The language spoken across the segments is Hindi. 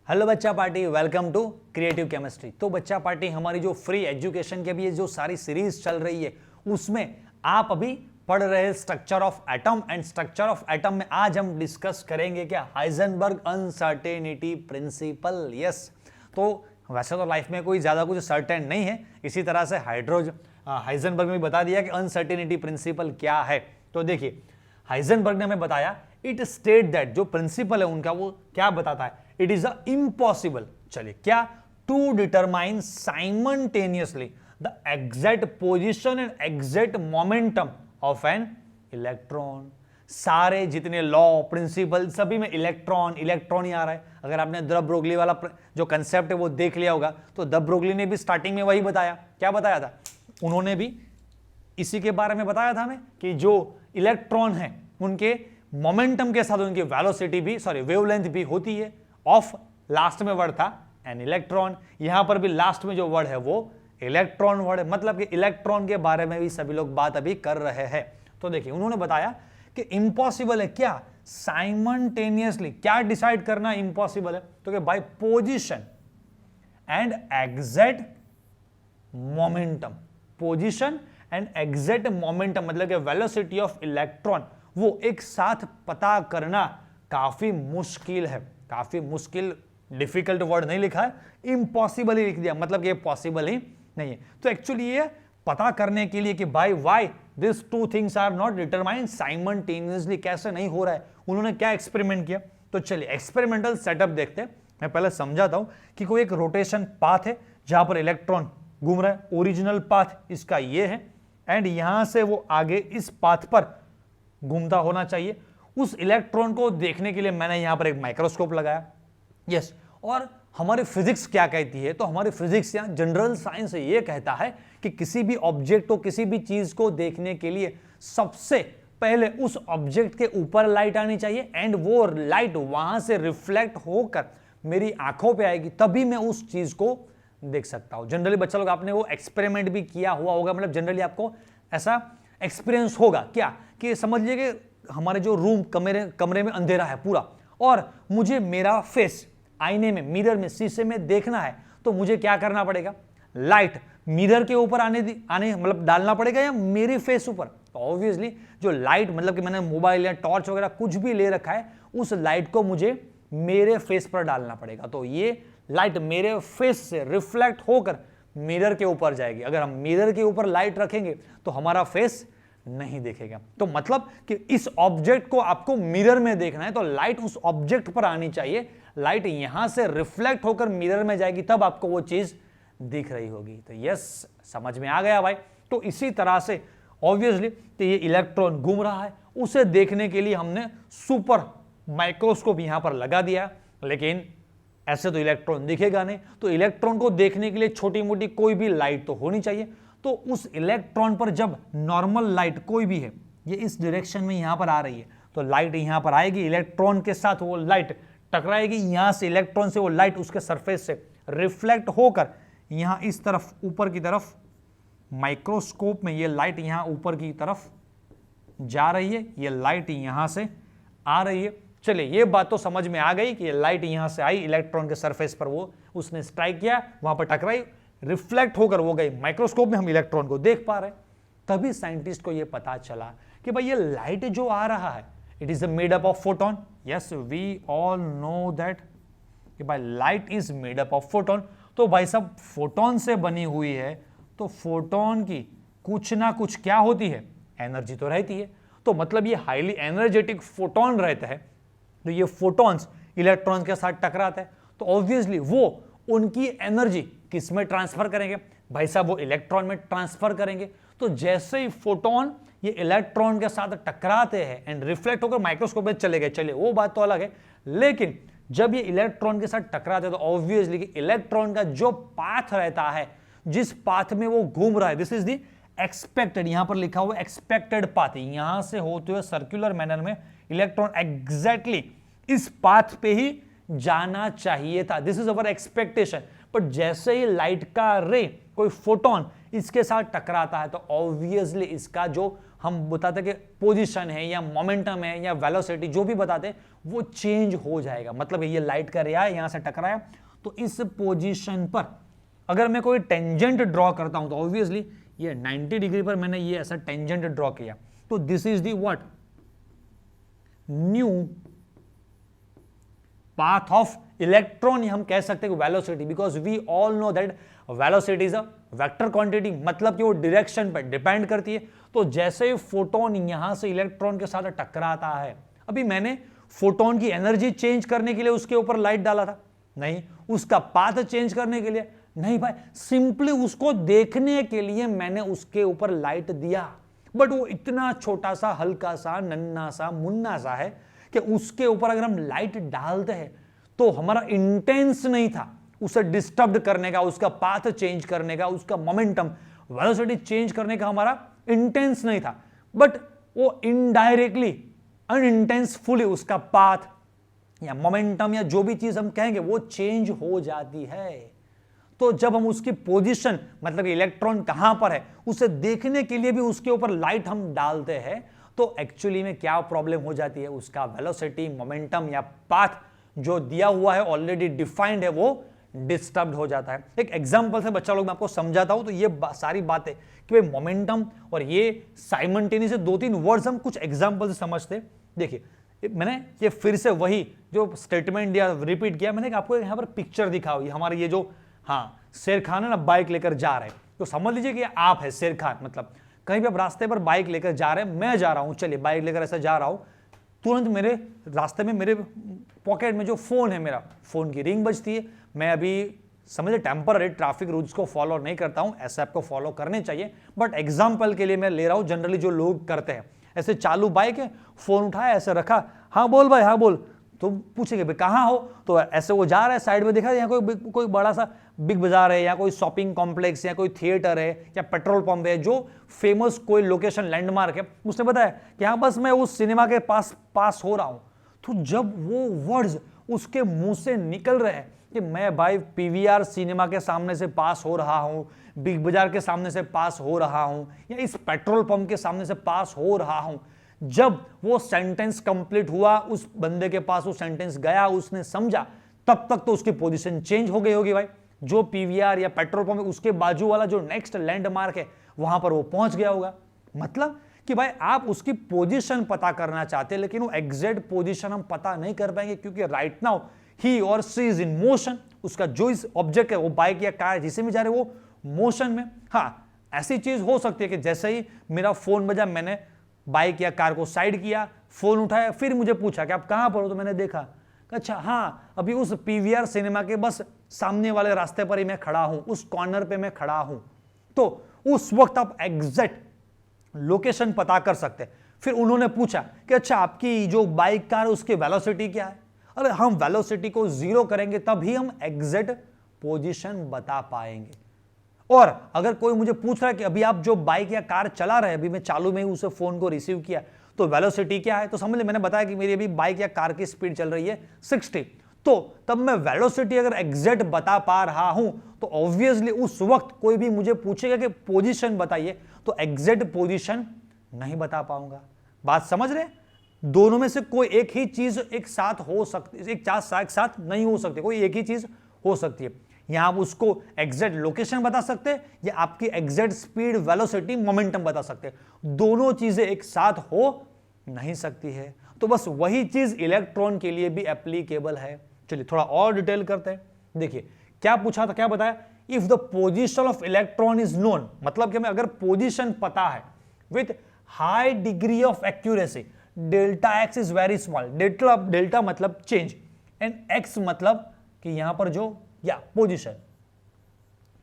हेलो बच्चा party, welcome to creative chemistry. तो बच्चा पार्टी, हमारी जो फ्री एजुकेशन के भी जो सारी सीरीज चल रही है उसमें आप अभी पढ़ रहे structure of atom and structure of atom में आज हम डिस्कस करेंगे क्या हाइजेनबर्ग अनसर्टेनिटी प्रिंसिपल। यस, तो वैसे तो लाइफ में कोई ज्यादा कुछ सर्टेन नहीं है, इसी तरह से हाइजेनबर्ग ने बता दिया कि अनसर्टेनिटी प्रिंसिपल क्या है। तो देखिए, हाइजेनबर्ग ने हमें बताया इट स्टेट दैट, जो प्रिंसिपल है उनका वो क्या बताता है, इट इज इम्पॉसिबल, चलिए क्या, to determine simultaneously the exact position and exact momentum of an electron. सारे जितने लॉ प्रिंसिपल सभी में इलेक्ट्रॉन इलेक्ट्रॉन ही आ रहा है। अगर आपने द ब्रोगली वाला जो कंसेप्ट है वो देख लिया होगा, तो द ब्रोगली ने भी स्टार्टिंग में वही बताया। क्या बताया था उन्होंने भी? इसी के बारे में बताया था हमें कि जो इलेक्ट्रॉन है उनके मोमेंटम के साथ उनकी वेलोसिटी भी, वेवलेंथ भी होती है। ऑफ लास्ट में वर्ड था एन इलेक्ट्रॉन, यहां पर भी लास्ट में जो वर्ड है वो इलेक्ट्रॉन वर्ड है, मतलब कि इलेक्ट्रॉन के बारे में भी सभी लोग बात अभी कर रहे हैं। तो देखिए, उन्होंने बताया कि इम्पॉसिबल है क्या, साइमल्टेनियसली क्या डिसाइड करना इम्पॉसिबल है, तो कि by position and exact momentum. Position and exact momentum मतलब कि वेलोसिटी ऑफ इलेक्ट्रॉन, वो एक साथ पता करना काफी मुश्किल है। काफी मुश्किल, डिफिकल्ट वर्ड नहीं लिखा है, इम्पॉसिबल ही लिख दिया, मतलब कि ये पॉसिबल ही नहीं है। तो एक्चुअली ये पता करने के लिए कि by why this two things are not determined simultaneously, कैसे नहीं हो रहा है, उन्होंने क्या एक्सपेरिमेंट किया। तो चलिए एक्सपेरिमेंटल सेटअप देखते हैं। मैं पहले समझाता हूं कि कोई एक रोटेशन पाथ है जहां पर इलेक्ट्रॉन घूम रहा है, ओरिजिनल पाथ इसका ये है, एंड यहां से वो आगे इस पाथ पर घूमता होना चाहिए। उस इलेक्ट्रॉन को देखने के लिए मैंने यहां पर एक माइक्रोस्कोप लगाया। यस, और हमारी फिजिक्स क्या कहती है, तो हमारी फिजिक्स या जनरल साइंस ये कहता है कि किसी भी ऑब्जेक्ट को, किसी भी चीज को देखने के लिए सबसे पहले उस ऑब्जेक्ट के ऊपर लाइट आनी चाहिए, एंड वो लाइट वहां से रिफ्लेक्ट होकर मेरी आंखों पे आएगी, तभी मैं उस चीज को देख सकता हूं। जनरली बच्चा लोग, आपने वो एक्सपेरिमेंट भी किया हुआ होगा, मतलब जनरली आपको ऐसा एक्सपीरियंस होगा क्या, कि समझ लीजिए कि हमारे जो रूम कमरे में अंधेरा है पूरा, और मुझे मेरा फेस आईने में, मिरर में, शीशे में देखना है, तो मुझे क्या करना पड़ेगा, लाइट मिरर के ऊपर आने मतलब डालना पड़ेगा या मेरे फेस ऊपर। तो ऑब्वियसली जो लाइट, मतलब कि मैंने मोबाइल या टॉर्च वगैरह कुछ भी ले रखा है, उस लाइट को मुझे मेरे फेस पर डालना पड़ेगा। तो ये लाइट मेरे फेस से रिफ्लेक्ट होकर मिरर के ऊपर जाएगी। अगर हम मिरर के ऊपर लाइट रखेंगे तो हमारा फेस नहीं देखेगा। तो मतलब कि इस ऑब्जेक्ट को आपको मिरर में देखना है, तो लाइट उस ऑब्जेक्ट पर आनी चाहिए, लाइट यहां से रिफ्लेक्ट होकर मिरर में जाएगी, तब आपको वो चीज दिख रही होगी। तो यस, समझ में आ गया भाई। तो इसी तरह से ऑब्वियसली तो ये इलेक्ट्रॉन घूम रहा है, उसे देखने के लिए हमने सुपर माइक्रोस्कोप यहां पर लगा दिया, लेकिन ऐसे तो इलेक्ट्रॉन दिखेगा नहीं। तो इलेक्ट्रॉन को देखने के लिए छोटी मोटी कोई भी लाइट तो होनी चाहिए। तो उस इलेक्ट्रॉन पर जब नॉर्मल लाइट कोई भी है, ये इस डायरेक्शन में यहां पर आ रही है, तो लाइट यहां पर आएगी, इलेक्ट्रॉन के साथ वो लाइट टकराएगी, यहां से इलेक्ट्रॉन से वो लाइट उसके सरफेस से रिफ्लेक्ट होकर यहां इस तरफ ऊपर की तरफ माइक्रोस्कोप में ये लाइट यहां ऊपर की तरफ जा रही है, ये लाइट यहां से आ रही है। चलिए, ये बात तो समझ में आ गई कि ये लाइट यहां से आई, इलेक्ट्रॉन के सरफेस पर वो उसने स्ट्राइक किया, वहां पर टकराई, रिफ्लेक्ट होकर वो गई माइक्रोस्कोप में, हम इलेक्ट्रॉन को देख पा रहे। तभी साइंटिस्ट को ये पता चला कि भाई ये लाइट जो आ रहा है, it is made up of photon. Yes, we all know that कि भाई light is made up of photon. तो भाई सब फोटोन से बनी हुई है, तो फोटोन की कुछ ना कुछ क्या होती है, एनर्जी तो रहती है। तो मतलब ये हाईली एनर्जेटिक फोटोन रहता है, तो ये फोटॉन्स इलेक्ट्रॉन्स के साथ टकराते हैं, तो ऑब्वियसली वो उनकी एनर्जी किस में ट्रांसफर करेंगे, भाई साहब वो इलेक्ट्रॉन में ट्रांसफर करेंगे। तो जैसे ही फोटोन ये इलेक्ट्रॉन के साथ टकराते हैं एंड रिफ्लेक्ट होकर माइक्रोस्कोप में चले गए, चलिए वो बात तो अलग है, लेकिन जब ये इलेक्ट्रॉन के साथ टकराते हैं तो ऑब्वियसली कि इलेक्ट्रॉन का जो पाथ रहता है, जिस पाथ में वो घूम रहा है, दिस इज द एक्सपेक्टेड, यहां पर लिखा हुआ एक्सपेक्टेड पाथ, यहां से होते हुए सर्कुलर मैनर में इलेक्ट्रॉन एग्जैक्टली इस पाथ पे ही जाना चाहिए था, this is our expectation. But जैसे ही लाइट का रे, कोई फोटोन इसके साथ टकराता है, तो ऑब्वियसली इसका जो हम बताते कि पोजीशन है या मोमेंटम है या वेलोसिटी जो भी बताते वो चेंज हो जाएगा। मतलब ये लाइट का रे आया यहां से टकराया, तो इस पोजीशन पर अगर मैं कोई टेंजेंट ड्रॉ करता हूं तो ऑब्वियसली ये 90 डिग्री पर मैंने ये ऐसा टेंजेंट ड्रॉ किया, तो this is the what new path of electron, हम कह सकते हैं velocity, because we all know that velocity is a vector quantity, मतलब कि वो डायरेक्शन पर डिपेंड करती है। तो जैसे ही फोटोन यहां से इलेक्ट्रॉन के साथ टकराता है, अभी मैंने फोटोन की एनर्जी चेंज करने के लिए उसके ऊपर लाइट डाला था नहीं, उसका पाथ चेंज करने के लिए नहीं भाई, सिंपली उसको देखने के लिए मैंने उसके ऊपर लाइट दिया। बट वो इतना छोटा सा हल्का सा नन्ना सा मुन्ना सा है कि उसके ऊपर अगर हम लाइट डालते हैं तो हमारा इंटेंस नहीं था उसे डिस्टर्ब करने का, उसका पाथ चेंज करने का, उसका मोमेंटम वेलोसिटी चेंज करने का हमारा इंटेंस नहीं था, बट वो इनडायरेक्टली अनइंटेंसफुली उसका पाथ या मोमेंटम या जो भी चीज हम कहेंगे वो चेंज हो जाती है। तो जब हम उसकी पोजीशन मतलब इलेक्ट्रॉन कहां पर है उसे देखने के लिए भी उसके ऊपर लाइट हम डालते हैं, तो एक्चुअली में क्या प्रॉब्लम हो जाती है, उसका वेलोसिटी मोमेंटम या पाथ जो दिया हुआ है ऑलरेडी डिफाइंड है वो डिस्टर्ब हो जाता है। एक एग्जांपल से बच्चा लोग मैं आपको समझाता हूं, तो ये सारी बातें कि भाई मोमेंटम और ये साइमल्टेनियस से 2-3 वर्ड्स हम कुछ एग्जांपल से समझते। देखिए मैंने ये फिर से वही जो स्टेटमेंट दिया रिपीट किया, मैंने आपको यहां पर पिक्चर दिखा हुई हमारे ये जो शेर खान है ना बाइक लेकर जा रहे हैं, तो समझ लीजिए कि आप है शेर खान, मतलब कहीं भी आप रास्ते पर बाइक लेकर जा रहे हैं, मैं जा रहा हूं, चलिए बाइक लेकर ऐसा जा रहा हूं, तुरंत मेरे रास्ते में मेरे पॉकेट में जो फोन है मेरा फोन की रिंग बजती है। मैं अभी समझे टेम्पररी ट्रैफिक रूल्स को फॉलो नहीं करता हूं, ऐसे आपको फॉलो करने चाहिए, बट एग्जाम्पल के लिए मैं ले रहा हूं जनरली जो लोग करते हैं। ऐसे चालू बाइक है, फोन उठाया ऐसे रखा, हाँ बोल भाई हाँ बोल, तो पूछेंगे भाई कहाँ हो, तो ऐसे वो जा रहा है, साइड में देखा यहाँ कोई बड़ा सा बिग बाजार है या कोई शॉपिंग कॉम्प्लेक्स या कोई थिएटर है या पेट्रोल पंप है जो फेमस कोई लोकेशन लैंडमार्क है, उसने बताया कि हाँ बस मैं उस सिनेमा के पास हो रहा हूँ। तो जब वो वर्ड्स उसके मुंह से निकल रहे हैं कि मैं भाई पीवीआर सिनेमा के सामने से पास हो रहा हूं, बिग बाजार के सामने से पास हो रहा हूं या इस पेट्रोल पंप के सामने से पास हो रहा हूं, जब वो सेंटेंस कंप्लीट हुआ, उस बंदे के पास वो सेंटेंस गया, उसने समझा, तब तक तो उसकी पोजीशन चेंज हो गई होगी भाई। जो पीवीआर या पेट्रोल पंप है उसके बाजू वाला जो नेक्स्ट लैंडमार्क है वहां पर वो पहुंच गया होगा। मतलब कि भाई आप उसकी पोजीशन पता करना चाहते हैं, लेकिन वो एग्जैक्ट पोजीशन हम पता नहीं कर पाएंगे क्योंकि राइट नाउ ही और सी इज इन मोशन। उसका जो इस ऑब्जेक्ट है वो बाइक या कार जिसे भी जा रहे वो मोशन में। हाँ ऐसी चीज हो सकती है कि जैसे ही मेरा फोन बजा, मैंने बाइक या कार को साइड किया, फोन उठाया, फिर मुझे पूछा कि आप कहां पर हो, तो मैंने देखा अच्छा हाँ अभी उस पीवीआर सिनेमा के बस सामने वाले रास्ते पर ही मैं खड़ा हूं, उस कॉर्नर पे मैं खड़ा हूं। तो उस वक्त आप एग्जैक्ट लोकेशन पता कर सकते हैं। फिर उन्होंने पूछा कि अच्छा आपकी जो बाइक कार है उसकी वेलोसिटी क्या है। अरे हम वेलोसिटी को 0 करेंगे तभी हम एग्जैक्ट पोजीशन बता पाएंगे। और अगर कोई मुझे पूछ रहा है कि अभी आप जो बाइक या कार चला रहे हैं, अभी मैं चालू में ही उसे फोन को रिसीव किया, तो वेलोसिटी क्या है, तो समझ ले मैंने बताया कि मेरी अभी बाइक या कार की स्पीड चल रही है 60, तो तब मैं वेलोसिटी अगर एग्जैक्ट बता पा रहा हूं तो ऑब्वियसली उस वक्त कोई भी मुझे पूछेगा कि पोजीशन बताइए, तो एग्जैक्ट पोजीशन नहीं बता पाऊंगा। बात समझ रहे? दोनों में से कोई एक ही चीज एक साथ हो सकती है, एक साथ नहीं हो सकती, कोई एक ही चीज हो सकती है। यहां आप उसको एग्जैक्ट लोकेशन बता सकते हैं या आपकी एग्जैक्ट स्पीड वेलोसिटी मोमेंटम बता सकते हैं। दोनों चीजें एक साथ हो नहीं सकती है। तो बस वही चीज इलेक्ट्रॉन के लिए भी एप्लीकेबल है। चलिए थोड़ा और डिटेल करते हैं। देखिए क्या पूछा था, क्या बताया, if the position of electron is known, मतलब कि हमें अगर पोजीशन पता है with high degree of accuracy, delta x is very small, delta मतलब चेंज एंड एक्स मतलब कि यहां पर जो या पोजीशन,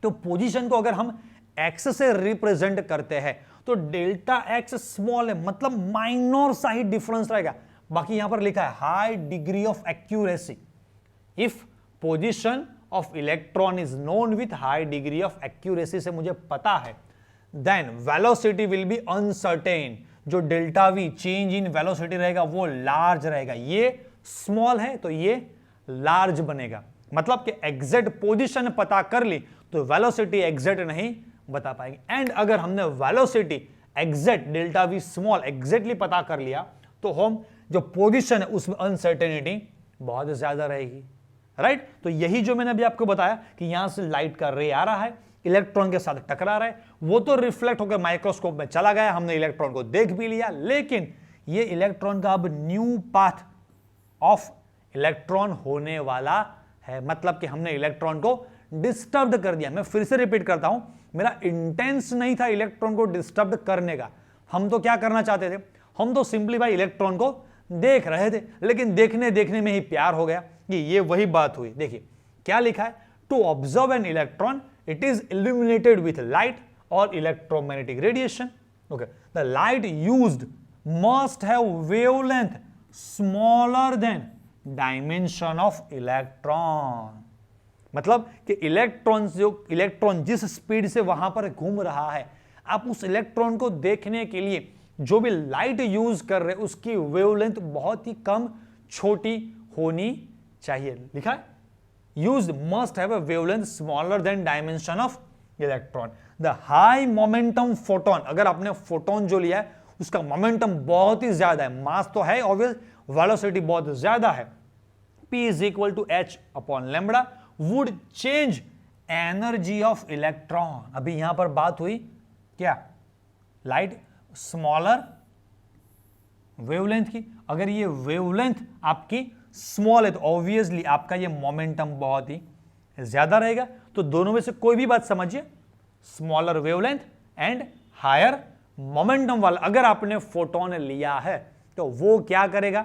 तो पोजीशन को अगर हम एक्स से रिप्रेजेंट करते हैं तो डेल्टा एक्स स्मॉल है, मतलब माइनर सा ही डिफरेंस रहेगा। बाकी यहां पर लिखा है high degree of accuracy, if position of electron is known with high degree of accuracy से मुझे पता है, then velocity will be uncertain, जो delta V change in velocity रहेगा वो लार्ज रहेगा। ये स्मॉल है तो ये लार्ज बनेगा, मतलब कि एग्जैक्ट पोजीशन पता कर ली तो वेलोसिटी एग्जैक्ट नहीं बता पाएंगे। एंड अगर हमने velocity exact delta V small exactly पता कर लिया तो हम जो पोजीशन है उसमें अनसर्टेनिटी बहुत ज्यादा रहेगी, राइट। तो यही जो मैंने अभी आपको बताया कि यहां से लाइट का रे आ रहा है, इलेक्ट्रॉन के साथ टकरा रहा है, वो तो रिफ्लेक्ट होकर माइक्रोस्कोप में चला गया, हमने इलेक्ट्रॉन को देख भी लिया, लेकिन ये इलेक्ट्रॉन का अब न्यू पाथ ऑफ इलेक्ट्रॉन होने वाला है, मतलब कि हमने इलेक्ट्रॉन को डिस्टर्ब कर दिया। मैं फिर से रिपीट करता हूं, मेरा इंटेंस नहीं था इलेक्ट्रॉन को डिस्टर्ब करने का। हम तो क्या करना चाहते थे, हम तो सिंपली भाई इलेक्ट्रॉन को देख रहे थे, लेकिन देखने देखने में ही प्यार हो गया कि ये वही बात हुई। देखिए क्या लिखा है, to observe an electron it is illuminated with light और electromagnetic radiation. Okay, the light used must have wavelength smaller than dimension of electron. मतलब कि इलेक्ट्रॉन जिस स्पीड से वहां पर घूम रहा है, आप उस इलेक्ट्रॉन को देखने के लिए जो भी लाइट यूज कर रहे उसकी वेवलेंथ बहुत ही कम छोटी होनी चाहिए। लिखा है used must have a wavelength smaller than dimension of electron. The high momentum photon, अगर आपने फोटोन जो लिया है उसका मोमेंटम बहुत ही ज्यादा है, मास तो है ऑब्वियस, वेलोसिटी बहुत ज्यादा है, P is equal to H upon lambda would change energy of electron। अभी यहां पर बात हुई क्या, लाइट स्मॉलर वेवलेंथ की। अगर ये वेवलेंथ आपकी स्मॉल है तो ऑब्वियसली आपका ये मोमेंटम बहुत ही ज्यादा रहेगा। तो दोनों में से कोई भी बात समझिए, smaller wavelength and higher momentum वाला अगर आपने फोटोन लिया है तो वो क्या करेगा,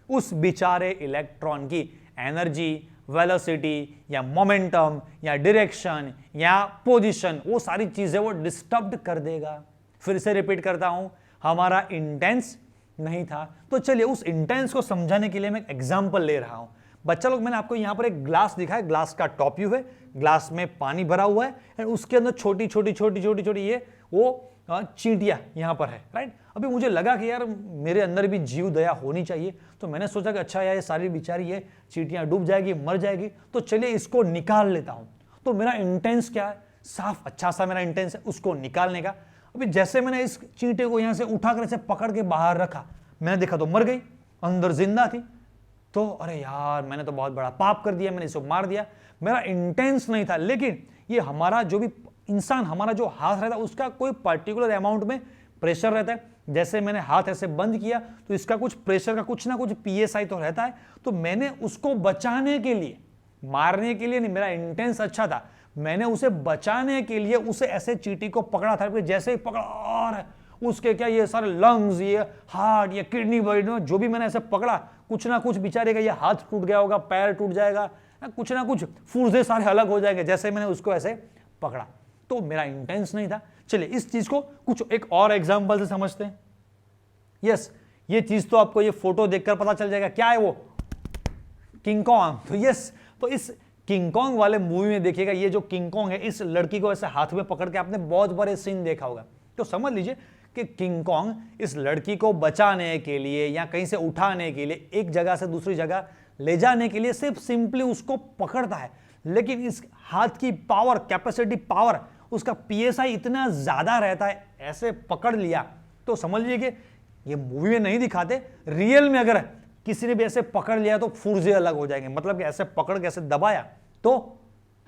उस बेचारे इलेक्ट्रॉन की एनर्जी, वेलोसिटी या मोमेंटम या डायरेक्शन या पोजीशन, वो सारी चीजें वो डिस्टर्ब कर देगा। फिर से रिपीट करता हूं, हमारा इंटेंस नहीं था। तो चलिए उस इंटेंस को समझाने के लिए मैं एक एग्जांपल ले रहा हूं। बच्चा लोग, मैंने आपको यहां पर एक ग्लास दिखाया, ग्लास का टॉप व्यू है, ग्लास में पानी भरा हुआ है और उसके अंदर छोटी छोटी छोटी छोटी छोटी ये वो चींटियां यहां पर है, राइट। अभी मुझे लगा कि यार मेरे अंदर भी जीव दया होनी चाहिए, तो मैंने सोचा कि अच्छा यार ये सारी बेचारी ये चींटियां डूब जाएगी, मर जाएगी, तो चलिए इसको निकाल लेता हूं। तो मेरा इंटेंस क्या है, साफ अच्छा सा मेरा इंटेंस है उसको निकालने का। अभी जैसे मैंने इस चींटे को यहां से उठाकर ऐसे पकड़ के बाहर रखा, मैंने देखा तो मर गई, अंदर जिंदा थी। तो अरे यार मैंने तो बहुत बड़ा पाप कर दिया, मैंने इसको मार दिया, मेरा इंटेंस नहीं था। लेकिन ये हमारा जो भी इंसान, हमारा जो हाथ रहता है उसका कोई पर्टिकुलर अमाउंट में प्रेशर रहता है। जैसे मैंने हाथ ऐसे बंद किया तो इसका कुछ प्रेशर का कुछ ना कुछ PSI तो रहता है। तो मैंने उसको बचाने के लिए, मारने के लिए नहीं, मेरा इंटेंस अच्छा था, मैंने उसे बचाने के लिए उसे ऐसे चींटी को पकड़ा था। जैसे ही पकड़ा और उसके क्या ये सारे लंग्स, ये हार्ट, ये किडनी, जो भी मैंने ऐसे पकड़ा, कुछ ना कुछ बेचारे का ये हाथ टूट गया होगा, पैर टूट जाएगा, कुछ ना कुछ फुर्जे सारे अलग हो जाएंगे जैसे मैंने उसको ऐसे पकड़ा। तो मेरा इंटेंस नहीं था। चलिए इस चीज को कुछ एक और एग्जांपल से समझते हैं। यस, ये चीज तो आपको ये फोटो देखकर पता चल जाएगा क्या है वो, किंग कॉन्ग। तो यस, तो इस किंग कॉन्ग वाले मूवी में देखिएगा, ये जो किंग कॉन्ग है इस लड़की को ऐसे हाथ में पकड़ के आपने बहुत बड़े सीन देखा होगा। तो समझ लीजिए कि किंग कॉन्ग इस लड़की को बचाने के लिए या कहीं से उठाने के लिए, एक जगह से दूसरी जगह ले जाने के लिए सिर्फ सिंपली उसको पकड़ता है। लेकिन इस हाथ की पावर, कैपेसिटी पावर, उसका PSI इतना ज्यादा रहता है, ऐसे पकड़ लिया तो समझ लीजिए कि ये मूवी में नहीं दिखाते, रियल में अगर किसी ने भी ऐसे पकड़ लिया तो फुर्जे अलग हो जाएंगे। मतलब कि ऐसे पकड़ के ऐसे दबाया तो,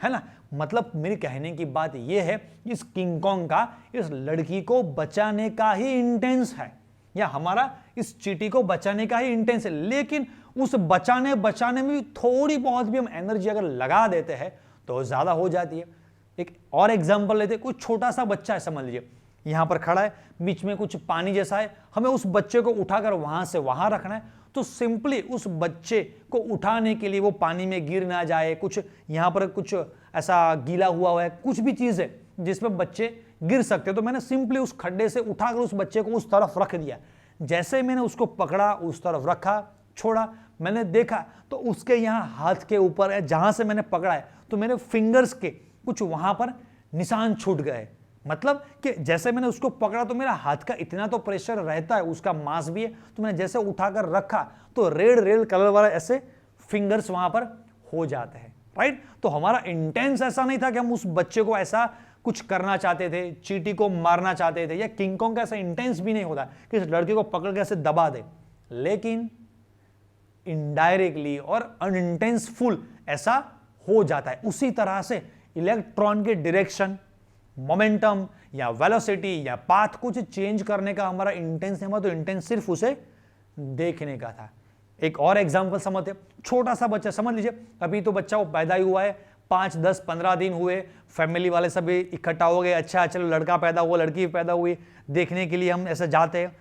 है ना, मतलब मेरी कहने की बात यह है, इस किंग कॉन्ग का इस लड़की को बचाने का ही इंटेंस है, या हमारा इस चींटी को बचाने का ही इंटेंस है। लेकिन उस बचाने में भी थोड़ी बहुत भी हम एनर्जी अगर लगा देते हैं तो ज्यादा हो जाती है। एक और एग्जांपल लेते हैं, कोई छोटा सा बच्चा है, समझ लीजिए यहां पर खड़ा है, बीच में कुछ पानी जैसा है, हमें उस बच्चे को उठाकर वहां से वहां रखना है। तो सिंपली उस बच्चे को उठाने के लिए वो पानी में गिर ना जाए, कुछ यहां पर कुछ ऐसा गीला हुआ है, कुछ भी चीज है जिसमें बच्चे गिर सकते हैं, तो मैंने सिंपली उस खड्डे से उठाकर उस बच्चे को उस तरफ रख दिया। जैसे मैंने उसको पकड़ा, उस तरफ रखा, छोड़ा, मैंने देखा तो उसके यहाँ हाथ के ऊपर है जहां से मैंने पकड़ा है, तो मेरे फिंगर्स के कुछ वहां पर निशान छूट गए। मतलब कि जैसे मैंने उसको पकड़ा तो मेरा हाथ का इतना तो प्रेशर रहता है, उसका मास भी है, तो मैंने जैसे उठाकर रखा तो रेड कलर वाला ऐसे फिंगर्स वहां पर हो जाते हैं, राइट। तो हमारा इंटेंस ऐसा नहीं था कि हम उस बच्चे को ऐसा कुछ करना चाहते थे, चींटी को मारना चाहते थे, या किंग कॉन्ग का ऐसा इंटेंस भी नहीं होता कि इस लड़के को पकड़ के ऐसे दबा दे, लेकिन इनडायरेक्टली और अनइंटेंसफुल ऐसा हो जाता है। उसी तरह से इलेक्ट्रॉन के डायरेक्शन, मोमेंटम या वेलोसिटी या पाथ कुछ चेंज करने का हमारा इंटेंस नहीं हुआ, तो इंटेंस सिर्फ उसे देखने का था। एक और एग्जांपल समझते, छोटा सा बच्चा, समझ लीजिए अभी तो बच्चा वो पैदा ही हुआ है, 5, 10, 15 दिन हुए, फैमिली वाले सभी इकट्ठा हो गए, अच्छा चलो लड़का पैदा हुआ, लड़की पैदा हुई, देखने के लिए हम ऐसे जाते हैं।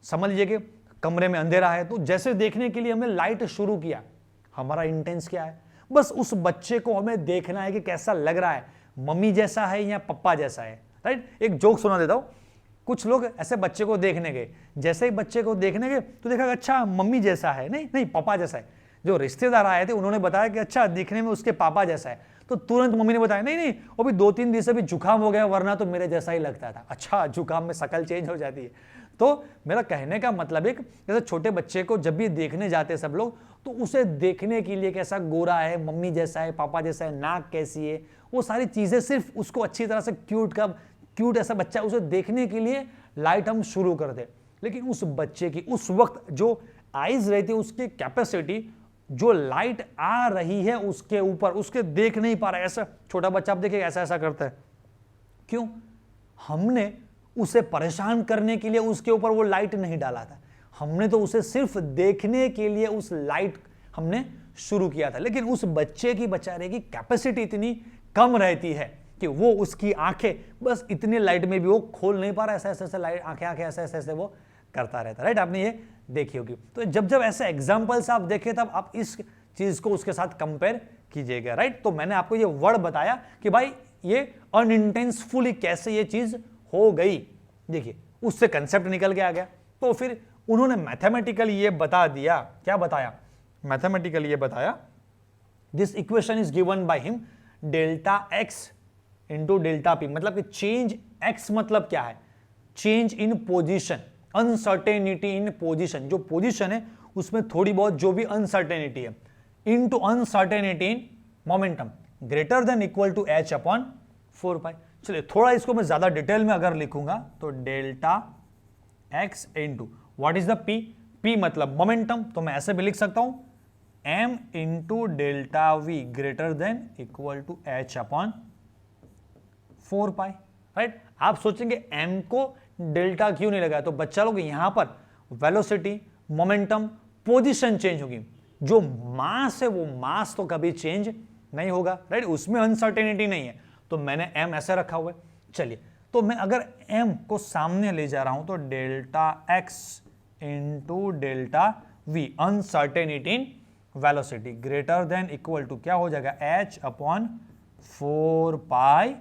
समझ लीजिए कि कमरे में अंधेरा है, तो जैसे देखने के लिए हमने लाइट शुरू किया, हमारा इंटेंस क्या है, बस उस बच्चे को हमें देखना है कि कैसा लग रहा है, मम्मी जैसा है या पप्पा जैसा है, राइट। एक जोक सुना देता हूं, कुछ लोग ऐसे बच्चे को देखने गए, जैसे ही बच्चे को देखने गए तो देखा अच्छा मम्मी जैसा है, नहीं नहीं पापा जैसा है। जो रिश्तेदार आए थे उन्होंने बताया कि अच्छा दिखने में उसके पापा जैसा है, तो तुरंत मम्मी ने बताया नहीं नहीं वो भी 2-3 दिन से भी जुकाम हो गया, वरना तो मेरे जैसा ही लगता था। अच्छा, जुकाम में शक्ल चेंज हो जाती है। तो मेरा कहने का मतलब है जैसे छोटे बच्चे को जब भी देखने जाते सब लोग, तो उसे देखने के लिए कैसा गोरा है, मम्मी जैसा है, पापा जैसा है, नाक कैसी है, वो सारी चीजें सिर्फ उसको अच्छी तरह से क्यूट ऐसा बच्चा, उसे देखने के लिए लाइट हम शुरू कर दे। लेकिन उस बच्चे की उस वक्त जो आईज रहती है, उसकी कैपेसिटी, जो लाइट आ रही है उसके ऊपर, उसके देख नहीं पा रहा है। ऐसा छोटा बच्चा आप देखिए ऐसा ऐसा करता है, क्यों? हमने उसे परेशान करने के लिए उसके ऊपर वो लाइट नहीं डाला था, हमने तो उसे सिर्फ देखने के लिए उस लाइट हमने शुरू किया था। लेकिन उस बच्चे की, बेचारे की कैपेसिटी इतनी कम रहती है कि वो, उसकी आंखें बस इतनी लाइट में भी वो खोल नहीं पा रहा, ऐसा ऐसा लाइट आंखें ऐसे ऐसे वो करता रहता, राइट। आपने ये देखी होगी। तो जब जब ऐसे एग्जांपल्स आप देखें तब आप इस चीज को उसके साथ कंपेयर कीजिएगा, राइट। तो मैंने आपको ये वर्ड बताया कि भाई ये अनइंटेंसफुली कैसे ये चीज हो गई, देखिए उससे कंसेप्ट निकल के आ गया। तो फिर उन्होंने मैथमेटिकली ये बता दिया, क्या बताया? मैथमेटिकली ये बताया, this equation is given by him, delta x into delta p, मतलब कि चेंज एक्स मतलब क्या है? Change in position, uncertainty in position, जो पोजिशन है उसमें थोड़ी बहुत जो भी अनसर्टेनिटी है, into uncertainty in momentum greater than equal to h upon 4 pi. चलिए थोड़ा इसको मैं ज्यादा डिटेल में अगर लिखूंगा तो delta x into what is the p, p मतलब मोमेंटम, तो मैं ऐसे भी लिख सकता हूं m into delta v greater than equal to h upon 4 pi, right. आप सोचेंगे m को डेल्टा क्यों नहीं लगाया, तो बच्चा लोग यहां पर वेलोसिटी, मोमेंटम, पोजीशन चेंज होगी, जो मास है वो मास तो कभी चेंज नहीं होगा, राइट, उसमें अनसर्टेनिटी नहीं है, तो मैंने m ऐसे रखा हुआ है। चलिए, तो मैं अगर m को सामने ले जा रहा हूं तो delta x into delta v, uncertainty in velocity greater than equal to क्या हो जाएगा, h अपॉन 4 पाई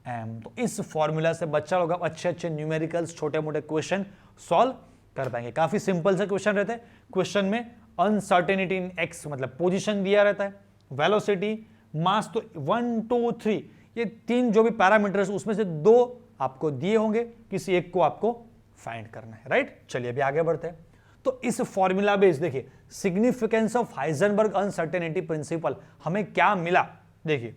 m। तो इस फॉर्मूला से बच्चा लोग अच्छे अच्छे न्यूमेरिकल्स, छोटे मोटे क्वेश्चन सॉल्व कर पाएंगे। काफी सिंपल से क्वेश्चन रहते हैं। क्वेश्चन में अनसर्टेनिटी इन x मतलब पोजीशन दिया रहता है, वेलोसिटी, मास, तो 1 2 3 ये 3 जो भी पैरामीटर्स उसमें से 2 आपको दिए होंगे, किसी एक को आपको फाइंड करना है, राइट। चलिए अभी आगे बढ़ते हैं। तो इस फॉर्मूला बेस देखिए, significance of Heisenberg uncertainty principle हमें क्या मिला, देखिए,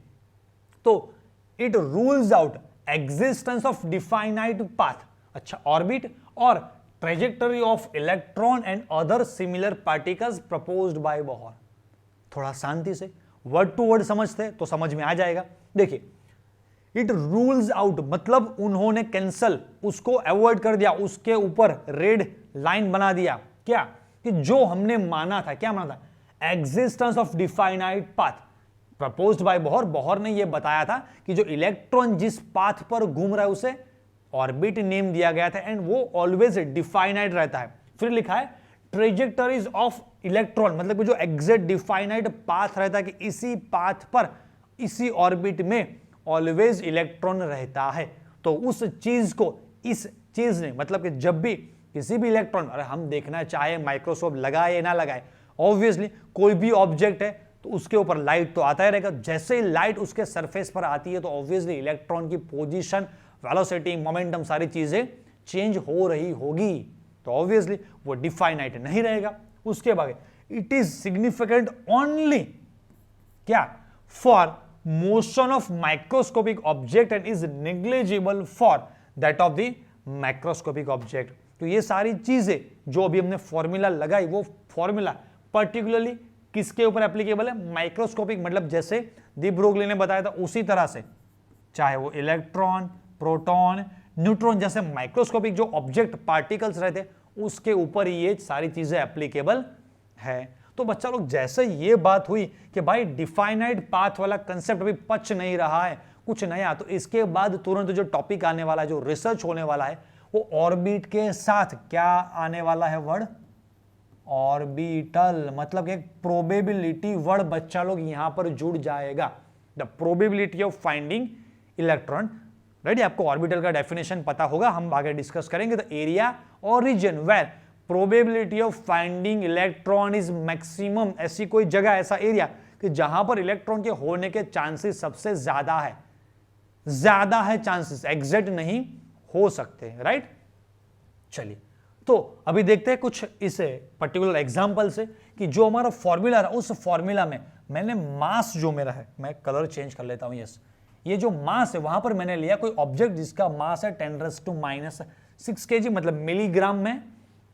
तो it rules out existence of definite path, अच्छा, ऑर्बिट और trajectory of electron and other similar particles proposed by Bohr. थोड़ा शांति से वर्ड टू वर्ड समझते तो समझ में आ जाएगा। देखिए, इट रूल्स आउट मतलब उन्होंने कैंसल, उसको अवॉइड कर दिया, उसके ऊपर रेड लाइन बना दिया, क्या कि जो हमने माना था, क्या माना था, existence of definite path proposed by Bohr. Bohr ने यह बताया था कि जो इलेक्ट्रॉन जिस पाथ पर घूम रहा है उसे ऑर्बिट नेम दिया गया था एंड वो ऑलवेज डिफाइनाइट रहता है। फिर लिखा है ट्रेजेक्टरीज ऑफ इलेक्ट्रॉन, मतलब जो एग्जैक्ट डिफाइनाइट पाथ रहता है कि इसी पाथ पर, इसी ऑर्बिट में ऑलवेज इलेक्ट्रॉन रहता है। तो उस चीज को इस चीज ने, मतलब कि जब भी किसी भी इलेक्ट्रॉन, अरे हम देखना चाहे माइक्रोस्कोप लगाए या ना लगाए, ऑब्वियसली कोई भी ऑब्जेक्ट है तो उसके ऊपर लाइट तो आता ही रहेगा। जैसे ही लाइट उसके सरफेस पर आती है तो ऑब्वियसली इलेक्ट्रॉन की पोजीशन, वेलोसिटी, मोमेंटम सारी चीजें चेंज हो रही होगी, तो ऑब्वियसली वो डिफाइनाइट नहीं रहेगा। उसके बाद इट इज सिग्निफिकेंट ओनली क्या, for motion of microscopic object and is negligible for that of the macroscopic object. तो ये सारी चीजें जो अभी हमने फॉर्मूला लगाई, वो फॉर्मूला पर्टिकुलरली किसके ऊपर एप्लीकेबल है? माइक्रोस्कोपिक, मतलब जैसे दी ब्रोगली ने बताया था उसी तरह से, चाहे वो इलेक्ट्रॉन, प्रोटॉन, न्यूट्रॉन जैसे माइक्रोस्कोपिक जो ऑब्जेक्ट पार्टिकल्स रहते उसके ऊपर ये सारी चीजें एप्लीकेबल है। तो बच्चा लोग जैसे ये बात हुई कि भाई डिफाइनाइट पाथ वाला कंसेप्ट अभी पच नहीं रहा है, कुछ नया, तो इसके बाद तुरंत जो टॉपिक आने वाला है, जो रिसर्च होने वाला है, वो ऑर्बिट के साथ क्या आने वाला है? वर्ड ऑर्बिटल, मतलब एक प्रोबेबिलिटी वर्ड बच्चा लोग यहां पर जुड़ जाएगा। The probability of finding electron. Ready? आपको ऑर्बिटल का डेफिनेशन पता होगा, हम आगे डिस्कस करेंगे। द एरिया और region where probability of finding electron is maximum, ऐसी कोई जगह, ऐसा एरिया कि जहां पर इलेक्ट्रॉन के होने के चांसेस सबसे ज्यादा है चांसेस, एग्जैक्ट नहीं हो सकते। राइट? चलिए, तो अभी देखते हैं कुछ इस पर्टिकुलर एग्जांपल से कि जो हमारा फॉर्मूला है, उस फॉर्मूला में मैंने मास जो मेरा है, मैं कलर चेंज कर लेता हूं, यस, ये जो मास है वहां पर मैंने लिया कोई ऑब्जेक्ट जिसका मास है 10⁻⁻⁶ kg, मतलब मिलीग्राम में।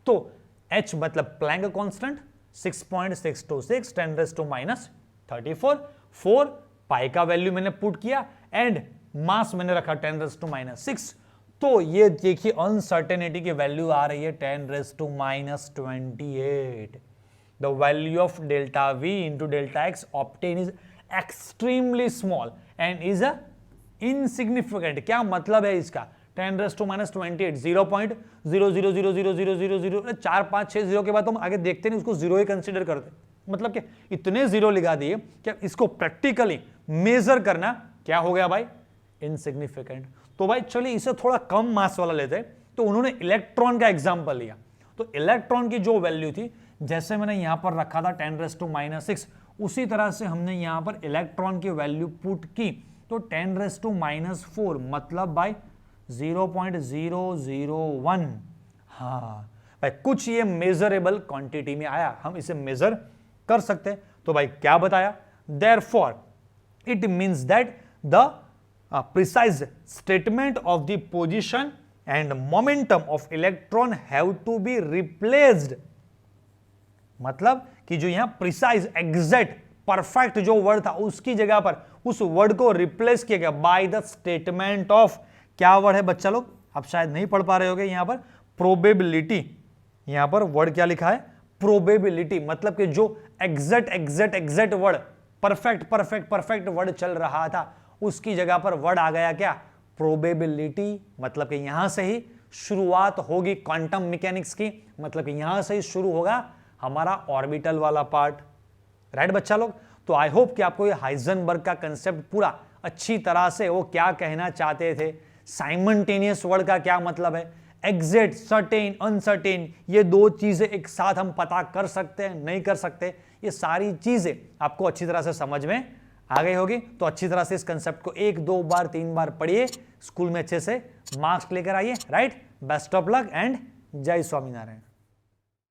तो h मतलब प्लैंक कांस्टेंट 6.626 10⁻⁻34, 4 पाई का वैल्यू मैंने पुट किया एंड मास मैंने रखा 10⁻⁻⁶। तो ये देखिए अनसर्टेनिटी की वैल्यू आ रही है 10⁻28। The value of delta v into delta x obtain is extremely small and is a insignificant. क्या मतलब है इसका? 10⁻28 0.0000000, 4 5 6 जीरो के बाद तो हम आगे देखते नहीं, उसको जीरो ही कंसीडर करते। मतलब कि इतने जीरो लगा दिए कि इसको प्रैक्टिकली मेजर करना क्या हो गया भाई? इनसिग्निफिकेंट। तो भाई चलिए इसे थोड़ा कम मास वाला लेते हैं। तो उन्होंने इलेक्ट्रॉन का एग्जांपल लिया। तो इलेक्ट्रॉन की जो वैल्यू थी, जैसे मैंने यहां पर रखा था 10⁻⁻⁶, उसी तरह से हमने यहां पर इलेक्ट्रॉन की वैल्यू पुट की। तो 10⁻⁴ मतलब भाई 0.001। हाँ भाई, कुछ ये मेजरेबल क्वांटिटी में आया, हम इसे मेजर कर सकते हैं। तो भाई क्या बताया? Therefore it means that the precise statement of the position and momentum of electron have to be replaced। मतलब कि जो यहां प्रिसाइज, एग्जैक्ट, परफेक्ट जो वर्ड था उसकी जगह पर उस वर्ड को रिप्लेस किया गया बाय द स्टेटमेंट ऑफ, क्या वर्ड है बच्चा लोग? आप शायद नहीं पढ़ पा रहे होगे, यहां पर प्रोबेबिलिटी। यहां पर वर्ड क्या लिखा है? प्रोबेबिलिटी। मतलब कि जो एग्जैक्ट वर्ड, परफेक्ट वर्ड चल रहा था, उसकी जगह पर वर्ड आ गया क्या? प्रोबेबिलिटी। मतलब कि यहां से ही शुरुआत होगी क्वांटम मैकेनिक्स की, मतलब कि यहां से ही शुरू होगा हमारा ऑर्बिटल वाला पार्ट। राइट बच्चा लोग? तो आई होप कि आपको ये हाइजेनबर्ग का कंसेप्ट पूरा अच्छी तरह से, वो क्या कहना चाहते थे, साइमल्टेनियस वर्ड का क्या मतलब है, एग्जैक्ट, सर्टेन, अनसर्टेन, ये दो चीजें एक साथ हम पता कर सकते हैं, नहीं कर सकते, ये सारी चीजें आपको अच्छी तरह से समझ में आ गई होगी। तो अच्छी तरह से इस कंसेप्ट को 1 2 बार 3 बार पढ़िए, स्कूल में अच्छे से मार्क्स लेकर आइए। Right? Best of luck and जय स्वामीनारायण।